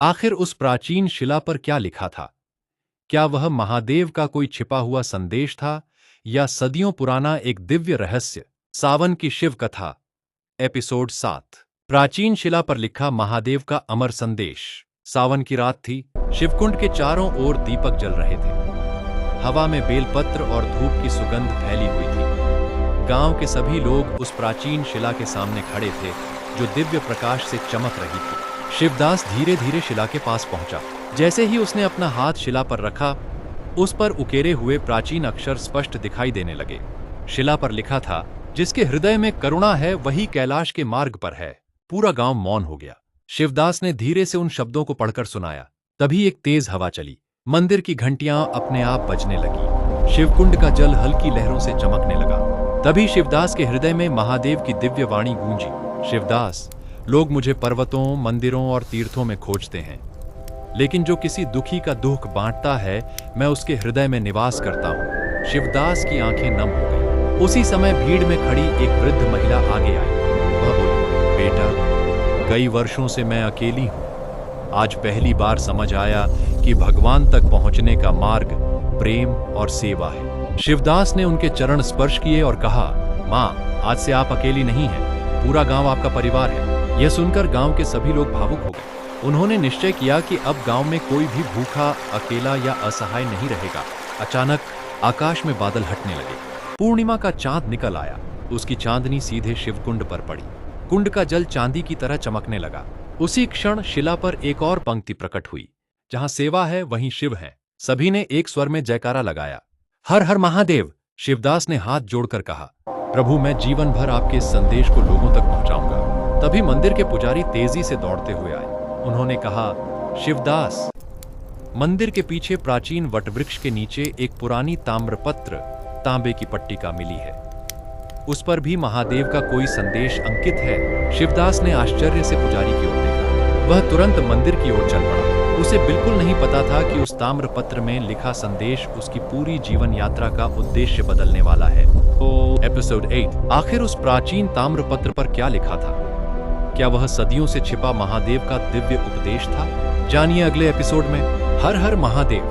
आखिर उस प्राचीन शिला पर क्या लिखा था? क्या वह महादेव का कोई छिपा हुआ संदेश था या सदियों पुराना एक दिव्य रहस्य? सावन की शिव कथा, एपिसोड 7। प्राचीन शिला पर लिखा महादेव का अमर संदेश। सावन की रात थी। शिवकुंड के चारों ओर दीपक जल रहे थे। हवा में बेलपत्र और धूप की सुगंध फैली हुई थी। गांव के सभी लोग उस प्राचीन शिला के सामने खड़े थे जो दिव्य प्रकाश से चमक रही थी। शिवदास धीरे धीरे शिला के पास पहुंचा। जैसे ही उसने अपना हाथ शिला पर रखा, उस पर उकेरे हुए प्राचीन अक्षर स्पष्ट दिखाई देने लगे। शिला पर लिखा था, जिसके हृदय में करुणा है वही कैलाश के मार्ग पर है। पूरा गांव मौन हो गया। शिवदास ने धीरे से उन शब्दों को पढ़कर सुनाया। तभी एक तेज हवा चली। मंदिर की घंटियां अपने आप बजने लगी। शिवकुंड का जल हल्की लहरों से चमकने लगा। तभी शिवदास के हृदय में महादेव की दिव्य वाणी गूंजी। शिवदास, लोग मुझे पर्वतों, मंदिरों और तीर्थों में खोजते हैं, लेकिन जो किसी दुखी का दुख बांटता है, मैं उसके हृदय में निवास करता हूँ। शिवदास की आंखें नम हो गईं। उसी समय भीड़ में खड़ी एक वृद्ध महिला आगे आई। वह बोली, बेटा, कई वर्षों से मैं अकेली हूँ। आज पहली बार समझ आया कि भगवान तक पहुंचने का मार्ग प्रेम और सेवा है। शिवदास ने उनके चरण स्पर्श किए और कहा, माँ, आज से आप अकेली नहीं हैं, पूरा गांव आपका परिवार है। यह सुनकर गांव के सभी लोग भावुक हो गए। उन्होंने निश्चय किया कि अब गांव में कोई भी भूखा, अकेला या असहाय नहीं रहेगा। अचानक आकाश में बादल हटने लगे। पूर्णिमा का चांद निकल आया। उसकी चांदनी सीधे शिवकुंड पर पड़ी। कुंड का जल चांदी की तरह चमकने लगा। उसी क्षण शिला पर एक और पंक्ति प्रकट हुई, जहां सेवा है वहीं शिव है। सभी ने एक स्वर में जयकारा लगाया। हर हर महादेव। शिवदास ने हाथ जोड़कर कहा, प्रभु, मैं जीवन भर आपके इस संदेश को लोगों तक पहुंचाऊंगा। तभी मंदिर के पुजारी तेजी से दौड़ते हुए आए। उन्होंने कहा, शिवदास। मंदिर के पीछे प्राचीन वटवृक्ष के नीचे एक पुरानी ताम्रपत्र तांबे की पट्टिका मिली है। उस पर भी महादेव का कोई संदेश अंकित है। शिवदास ने आश्चर्य से पुजारी की ओर देखा। वह तुरंत मंदिर की ओर चल पड़ा। उसे बिल्कुल नहीं पता था कि उस ताम्रपत्र में लिखा संदेश उसकी पूरी जीवन यात्रा का उद्देश्य बदलने वाला है। एपिसोड 8। आखिर उस प्राचीन ताम्रपत्र पर क्या लिखा था? क्या वह सदियों से छिपा महादेव का दिव्य उपदेश था? जानिए अगले एपिसोड में। हर हर महादेव।